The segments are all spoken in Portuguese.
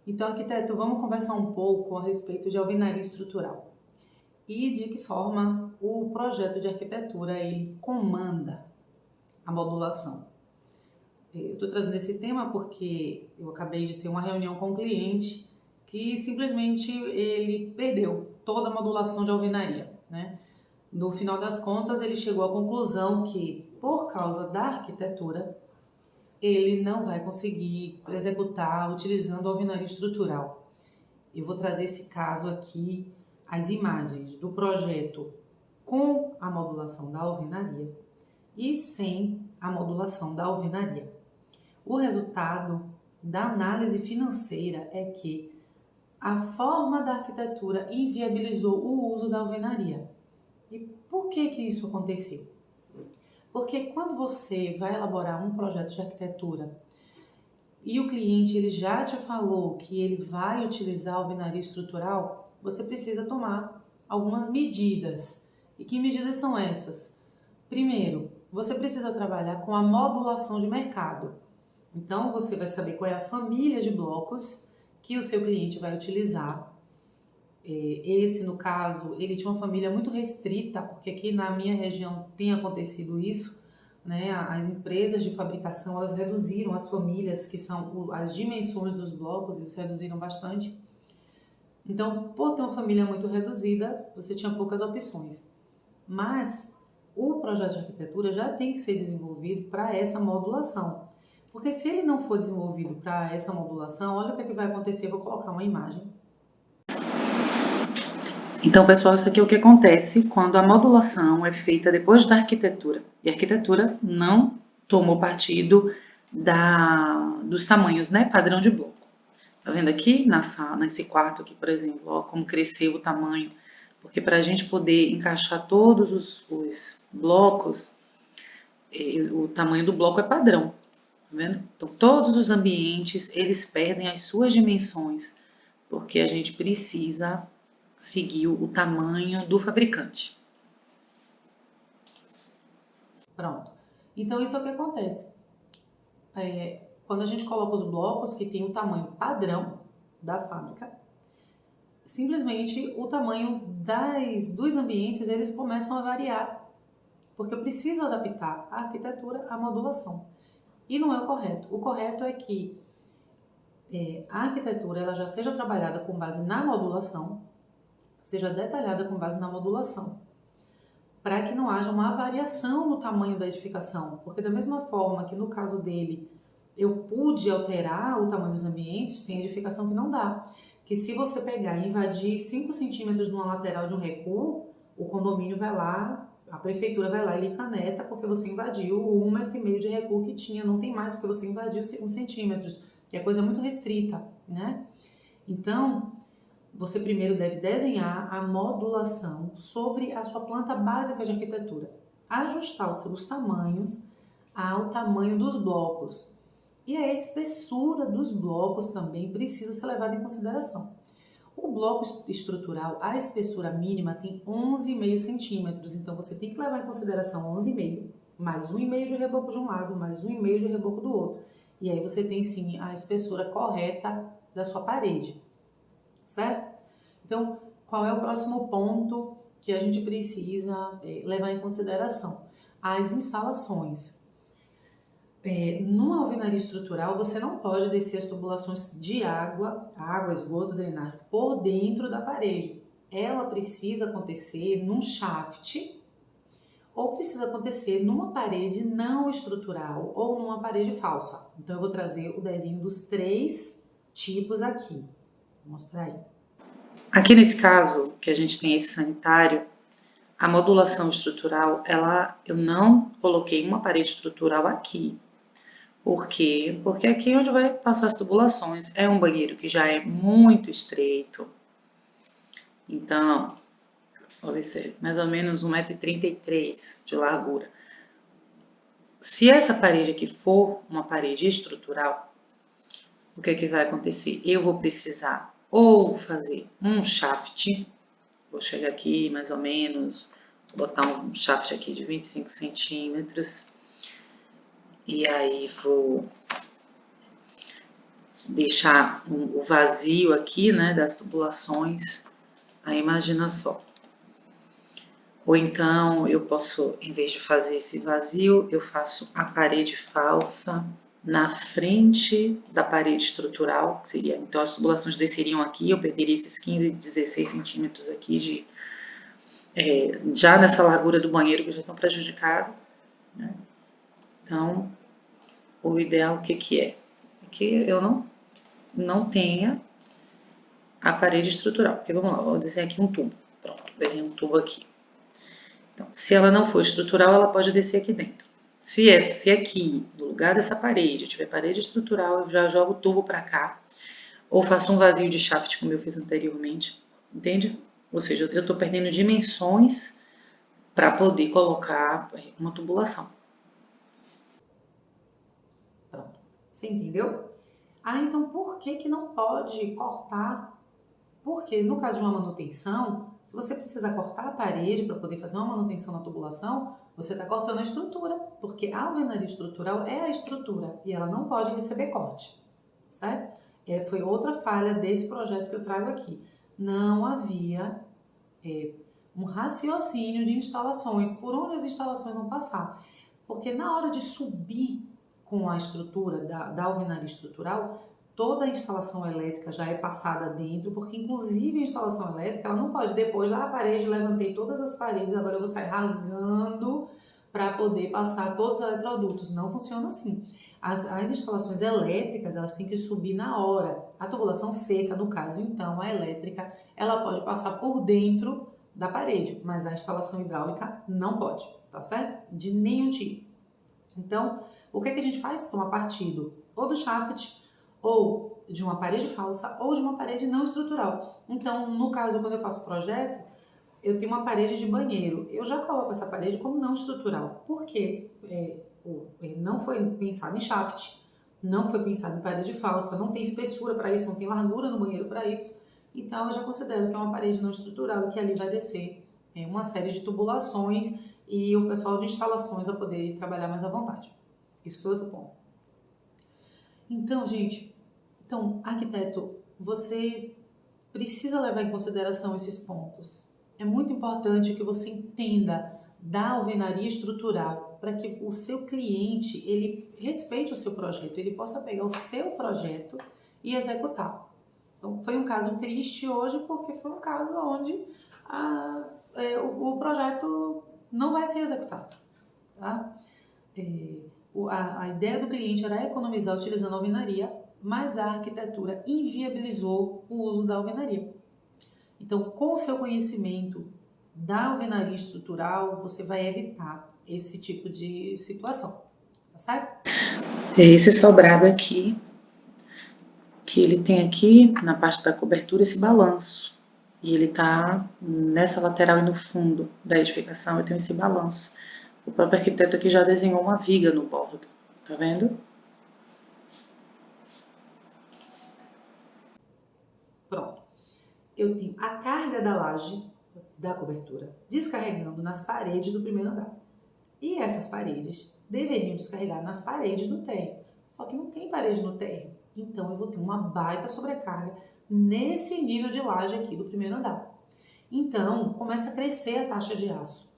Então, arquiteto, vamos conversar um pouco a respeito de alvenaria estrutural e de que forma o projeto de arquitetura ele comanda a modulação. Eu estou trazendo esse tema porque eu acabei de ter uma reunião com um cliente que simplesmente ele perdeu toda a modulação de alvenaria, né? No final das contas, ele chegou à conclusão que, por causa da arquitetura, ele não vai conseguir executar utilizando a alvenaria estrutural. Eu vou trazer esse caso aqui, as imagens do projeto com a modulação da alvenaria e sem a modulação da alvenaria. O resultado da análise financeira é que a forma da arquitetura inviabilizou o uso da alvenaria. E por que isso aconteceu? Porque quando você vai elaborar um projeto de arquitetura e o cliente ele já te falou que ele vai utilizar alvenaria estrutural, você precisa tomar algumas medidas. E que medidas são essas? Primeiro, você precisa trabalhar com a modulação de mercado. Então, você vai saber qual é a família de blocos que o seu cliente vai utilizar. Esse, no caso, ele tinha uma família muito restrita, porque aqui na minha região tem acontecido isso, né? As empresas de fabricação, elas reduziram as famílias, que são as dimensões dos blocos, eles reduziram bastante. Então, por ter uma família muito reduzida, você tinha poucas opções. Mas o projeto de arquitetura já tem que ser desenvolvido para essa modulação. Porque se ele não for desenvolvido para essa modulação, olha o que vai acontecer. Eu vou colocar uma imagem. Então, pessoal, isso aqui é o que acontece quando a modulação é feita depois da arquitetura. E a arquitetura não tomou partido dos tamanhos, né, padrão de bloco. Tá vendo aqui nesse quarto aqui, por exemplo, ó, como cresceu o tamanho. Porque para a gente poder encaixar todos os blocos, o tamanho do bloco é padrão, tá vendo? Então, todos os ambientes, eles perdem as suas dimensões, porque a gente precisa seguir o tamanho do fabricante. Pronto. Então, isso é o que acontece. Quando a gente coloca os blocos que tem o tamanho padrão da fábrica, simplesmente o tamanho dos ambientes eles começam a variar, porque eu preciso adaptar a arquitetura à modulação. E não é o correto. O correto é que a arquitetura ela já seja trabalhada com base na modulação, seja detalhada com base na modulação, para que não haja uma variação no tamanho da edificação, porque da mesma forma que no caso dele eu pude alterar o tamanho dos ambientes, tem edificação que não dá. Que se você pegar e invadir 5 centímetros numa lateral de um recuo, o condomínio vai lá, a prefeitura vai lá e lhe caneta porque você invadiu o 1,5 metro de recuo que tinha, não tem mais porque você invadiu 5 centímetros, que é coisa muito restrita, né? Então, você primeiro deve desenhar a modulação sobre a sua planta básica de arquitetura, ajustar os tamanhos ao tamanho dos blocos. E a espessura dos blocos também precisa ser levada em consideração. O bloco estrutural, a espessura mínima tem 11,5 centímetros, então você tem que levar em consideração 11,5, mais 1,5 de reboco de um lado, mais 1,5 de reboco do outro. E aí você tem sim a espessura correta da sua parede, certo? Então, qual é o próximo ponto que a gente precisa levar em consideração? As instalações. Numa alvenaria estrutural, você não pode descer as tubulações de água, esgoto, drenagem, por dentro da parede. Ela precisa acontecer num shaft ou precisa acontecer numa parede não estrutural ou numa parede falsa. Então, eu vou trazer o desenho dos 3 tipos aqui. Vou mostrar aí. Aqui nesse caso, que a gente tem esse sanitário, a modulação estrutural, eu não coloquei uma parede estrutural aqui. Por quê? Porque aqui é onde vai passar as tubulações é um banheiro que já é muito estreito. Então, pode ser mais ou menos 1,33 m de largura. Se essa parede aqui for uma parede estrutural, o que vai acontecer? Eu vou precisar ou fazer um shaft, vou chegar aqui mais ou menos, vou botar um shaft aqui de 25 centímetros, e aí vou deixar o vazio aqui, né, das tubulações. Aí imagina só. Ou então eu posso, em vez de fazer esse vazio, eu faço a parede falsa na frente da parede estrutural, que seria, então as tubulações desceriam aqui, eu perderia esses 15, 16 centímetros aqui já nessa largura do banheiro que já estão prejudicados, né? Então, o ideal o que é? É que eu não tenha a parede estrutural, porque vamos lá, vou desenhar aqui um tubo, pronto, desenhei um tubo aqui. Então, se ela não for estrutural, ela pode descer aqui dentro. Se aqui, no lugar dessa parede, eu tiver parede estrutural, eu já jogo o tubo para cá, ou faço um vazio de shaft, como eu fiz anteriormente, entende? Ou seja, eu estou perdendo dimensões para poder colocar uma tubulação. Pronto. Você entendeu? Ah, então por que não pode cortar? Porque no caso de uma manutenção, se você precisa cortar a parede para poder fazer uma manutenção na tubulação, você está cortando a estrutura, porque a alvenaria estrutural é a estrutura e ela não pode receber corte, certo? Foi outra falha desse projeto que eu trago aqui. Não havia um raciocínio de instalações, por onde as instalações vão passar. Porque na hora de subir com a estrutura da alvenaria estrutural, toda a instalação elétrica já é passada dentro, porque inclusive a instalação elétrica, ela não pode, depois da parede, levantei todas as paredes, agora eu vou sair rasgando para poder passar todos os eletrodutos. Não funciona assim. As instalações elétricas, elas têm que subir na hora. A tubulação seca, no caso, então, a elétrica, ela pode passar por dentro da parede, mas a instalação hidráulica não pode, tá certo? De nenhum tipo. Então, o que a gente faz? Toma partido ou do shaft, ou de uma parede falsa, ou de uma parede não estrutural. Então, no caso, quando eu faço projeto, eu tenho uma parede de banheiro. Eu já coloco essa parede como não estrutural. Por quê? Não foi pensado em shaft, não foi pensado em parede falsa, não tem espessura para isso, não tem largura no banheiro para isso. Então, eu já considero que é uma parede não estrutural e que ali vai descer uma série de tubulações e o pessoal de instalações vai poder trabalhar mais à vontade. Isso foi outro ponto. Então, gente, arquiteto, você precisa levar em consideração esses pontos. É muito importante que você entenda da alvenaria estrutural para que o seu cliente ele respeite o seu projeto, ele possa pegar o seu projeto e executar. Então, foi um caso triste hoje porque foi um caso onde o projeto não vai ser executado. Tá? A ideia do cliente era economizar utilizando a alvenaria, mas a arquitetura inviabilizou o uso da alvenaria. Então, com o seu conhecimento da alvenaria estrutural, você vai evitar esse tipo de situação, tá certo? Esse sobrado aqui, que ele tem aqui na parte da cobertura esse balanço. E ele tá nessa lateral e no fundo da edificação, eu tenho esse balanço. O próprio arquiteto aqui já desenhou uma viga no bordo, tá vendo? Pronto. Eu tenho a carga da laje, da cobertura, descarregando nas paredes do primeiro andar. E essas paredes deveriam descarregar nas paredes do térreo. Só que não tem parede no térreo. Então eu vou ter uma baita sobrecarga nesse nível de laje aqui do primeiro andar. Então começa a crescer a taxa de aço.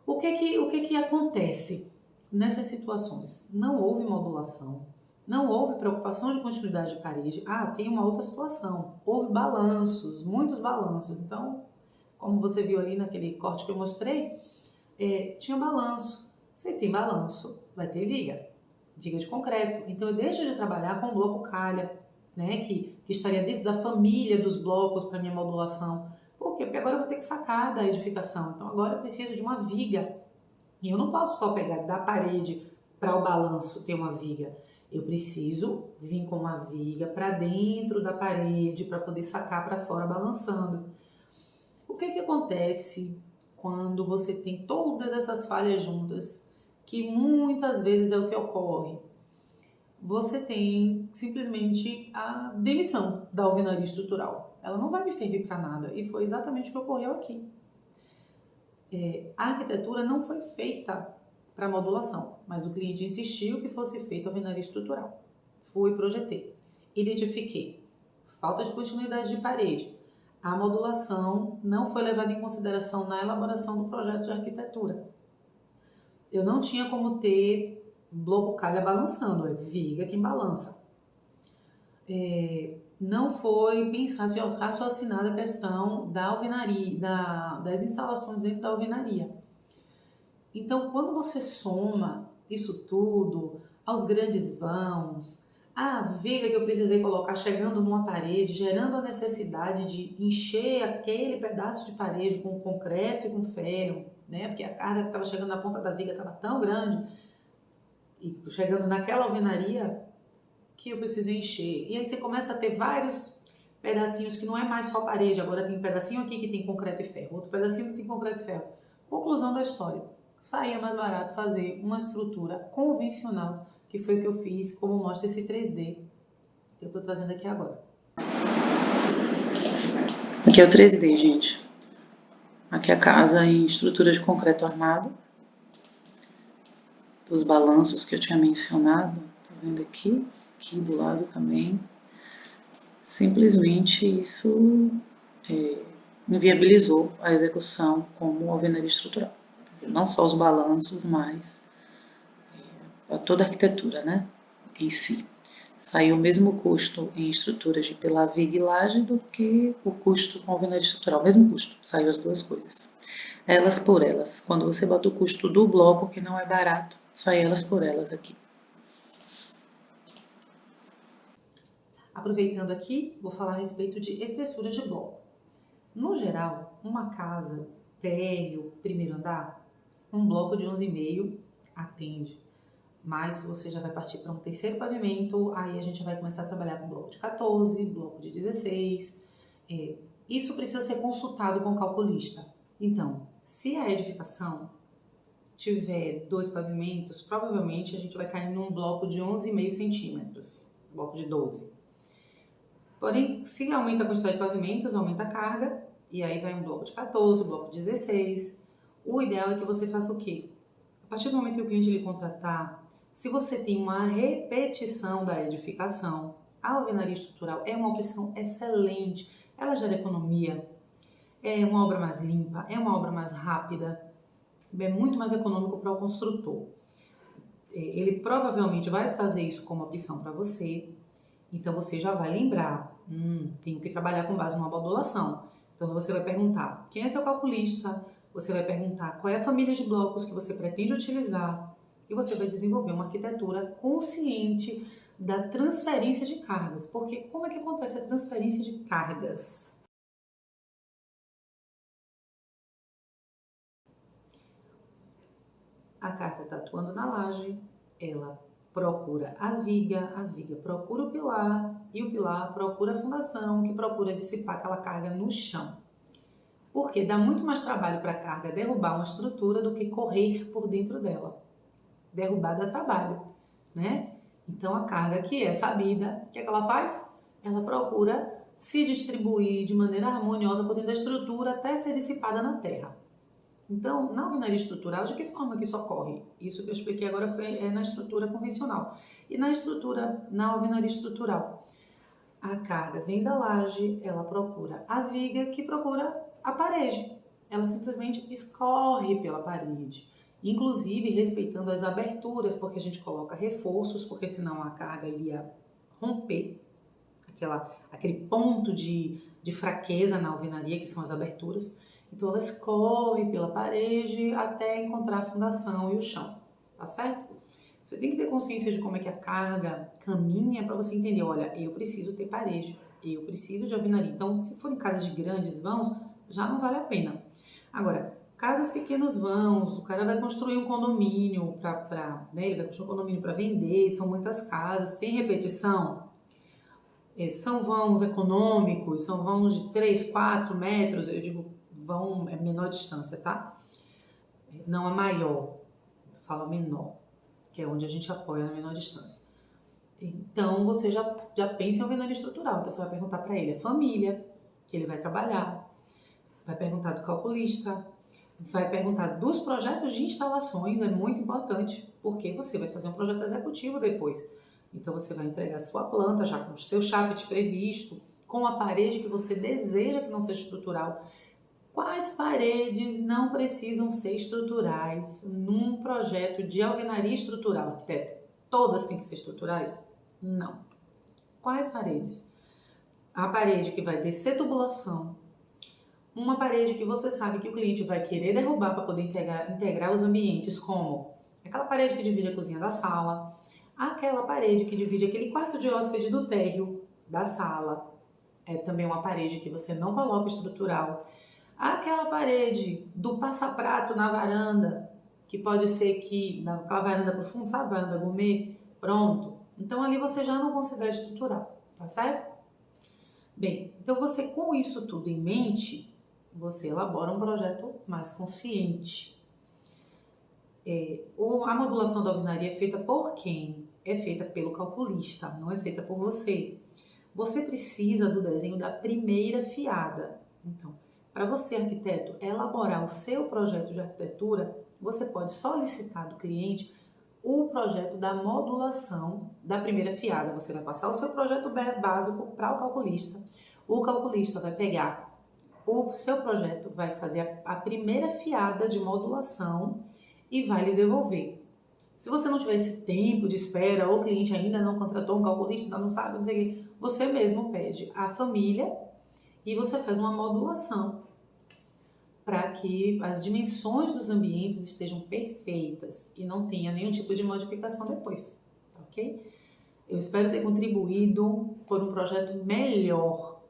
O que acontece nessas situações? Não houve modulação, não houve preocupação de continuidade de parede. Tem uma outra situação. Houve balanços, muitos balanços. Então, como você viu ali naquele corte que eu mostrei, tinha balanço. Se tem balanço, vai ter viga de concreto. Então eu deixo de trabalhar com bloco calha, né, que estaria dentro da família dos blocos para minha modulação. Por quê? Porque agora eu vou ter que sacar da edificação. Então agora eu preciso de uma viga. E eu não posso só pegar da parede para o balanço ter uma viga. Eu preciso vir com uma viga para dentro da parede para poder sacar para fora balançando. O que acontece quando você tem todas essas falhas juntas, que muitas vezes é o que ocorre? Você tem simplesmente a demissão da alvenaria estrutural. Ela não vai me servir para nada e foi exatamente o que ocorreu aqui. A arquitetura não foi feita para modulação, mas o cliente insistiu que fosse feita a alvenaria estrutural. Fui e projetei. identifiquei falta de continuidade de parede. A modulação não foi levada em consideração na elaboração do projeto de arquitetura. Eu não tinha como ter bloco calha balançando, é viga quem balança. Não foi raciocinada a questão da alvenaria, das instalações dentro da alvenaria. Então, quando você soma isso tudo, aos grandes vãos, a viga que eu precisei colocar chegando numa parede, gerando a necessidade de encher aquele pedaço de parede com concreto e com ferro, né? Porque a carga que estava chegando na ponta da viga estava tão grande, e chegando naquela alvenaria, que eu precisei encher. E aí você começa a ter vários pedacinhos que não é mais só parede, agora tem um pedacinho aqui que tem concreto e ferro, outro pedacinho que tem concreto e ferro. Conclusão da história. Saía mais barato fazer uma estrutura convencional, que foi o que eu fiz, como mostra esse 3D que eu estou trazendo aqui agora. Aqui é o 3D, gente. Aqui é a casa em estrutura de concreto armado. Dos balanços que eu tinha mencionado. Tá vendo aqui? Aqui do lado também. Simplesmente isso inviabilizou a execução como alvenaria estrutural. Não só os balanços, mas toda a arquitetura, né, em si. Saiu o mesmo custo em estruturas de pilar, viga e laje do que o custo com alvenaria estrutural. O mesmo custo, saiu as duas coisas. Elas por elas. Quando você bota o custo do bloco, que não é barato, sai elas por elas aqui. Aproveitando aqui, vou falar a respeito de espessuras de bloco. No geral, uma casa, térreo, primeiro andar, um bloco de 11,5 atende. Mas se você já vai partir para um terceiro pavimento, aí a gente vai começar a trabalhar com bloco de 14, bloco de 16. Isso precisa ser consultado com o calculista. Então, se a edificação tiver 2 pavimentos, provavelmente a gente vai cair num bloco de 11,5 centímetros, bloco de 12. Porém, se aumenta a quantidade de pavimentos, aumenta a carga, e aí vai um bloco de 14, um bloco de 16. O ideal é que você faça o quê? A partir do momento que o cliente lhe contratar, se você tem uma repetição da edificação, a alvenaria estrutural é uma opção excelente. Ela gera economia, é uma obra mais limpa, é uma obra mais rápida, é muito mais econômico para o construtor. Ele provavelmente vai trazer isso como opção para você, então você já vai lembrar, tenho que trabalhar com base numa modulação. Então você vai perguntar quem é seu calculista, você vai perguntar qual é a família de blocos que você pretende utilizar e você vai desenvolver uma arquitetura consciente da transferência de cargas. Porque como é que acontece a transferência de cargas? A carga está atuando na laje, ela procura a viga procura o pilar e o pilar procura a fundação, que procura dissipar aquela carga no chão. Porque dá muito mais trabalho para a carga derrubar uma estrutura do que correr por dentro dela. Derrubar dá trabalho, né? Então a carga que é sabida, o que é que ela faz? Ela procura se distribuir de maneira harmoniosa por dentro da estrutura até ser dissipada na terra. Então, na alvenaria estrutural, de que forma que isso ocorre? Isso que eu expliquei agora é na estrutura convencional. E na alvenaria estrutural, a carga vem da laje, ela procura a viga, que procura a parede. Ela simplesmente escorre pela parede, inclusive respeitando as aberturas, porque a gente coloca reforços, porque senão a carga iria romper aquele ponto de fraqueza na alvenaria, que são as aberturas. Então ela escorre pela parede até encontrar a fundação e o chão, tá certo? Você tem que ter consciência de como é que a carga caminha para você entender, olha, eu preciso ter parede, eu preciso de alvenaria. Então, se for em casas de grandes vãos, já não vale a pena. Agora, casas pequenos vãos, o cara vai construir um condomínio ele vai construir um condomínio para vender, são muitas casas, tem repetição. São vãos econômicos, são vãos de 3, 4 metros, eu digo vão, é menor distância, tá? Não a maior, fala menor, que é onde a gente apoia na menor distância. Então, você já pensa em alvenaria estrutural. Então, você vai perguntar para ele a família que ele vai trabalhar, vai perguntar do calculista, vai perguntar dos projetos de instalações, é muito importante, porque você vai fazer um projeto executivo depois. Então você vai entregar sua planta já com o seu shaft previsto, com a parede que você deseja que não seja estrutural. Quais paredes não precisam ser estruturais num projeto de alvenaria estrutural, arquiteto? Todas têm que ser estruturais? Não. Quais paredes? A parede que vai descer tubulação, uma parede que você sabe que o cliente vai querer derrubar para poder integrar os ambientes, como aquela parede que divide a cozinha da sala, aquela parede que divide aquele quarto de hóspede do térreo da sala, é também uma parede que você não coloca estrutural. Aquela parede do passaprato na varanda, que pode ser que naquela varanda profunda, sabe, varanda gourmet, pronto. Então ali você já não considera estrutural, tá certo? Bem, então você com isso tudo em mente, você elabora um projeto mais consciente. A modulação da alvenaria é feita por quem? É feita pelo calculista, não é feita por você. Você precisa do desenho da primeira fiada. Então, para você, arquiteto, elaborar o seu projeto de arquitetura, você pode solicitar do cliente o projeto da modulação da primeira fiada. Você vai passar o seu projeto básico para o calculista vai pegar o seu projeto, vai fazer a primeira fiada de modulação e vai lhe devolver. Se você não tiver esse tempo de espera ou o cliente ainda não contratou um calculista, ainda não sabe, não sei o que, você mesmo pede à família e você faz uma modulação para que as dimensões dos ambientes estejam perfeitas e não tenha nenhum tipo de modificação depois, tá ok? Eu espero ter contribuído por um projeto melhor,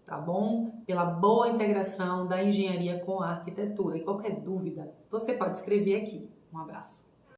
tá bom? Pela boa integração da engenharia com a arquitetura. E qualquer dúvida, você pode escrever aqui. Um abraço.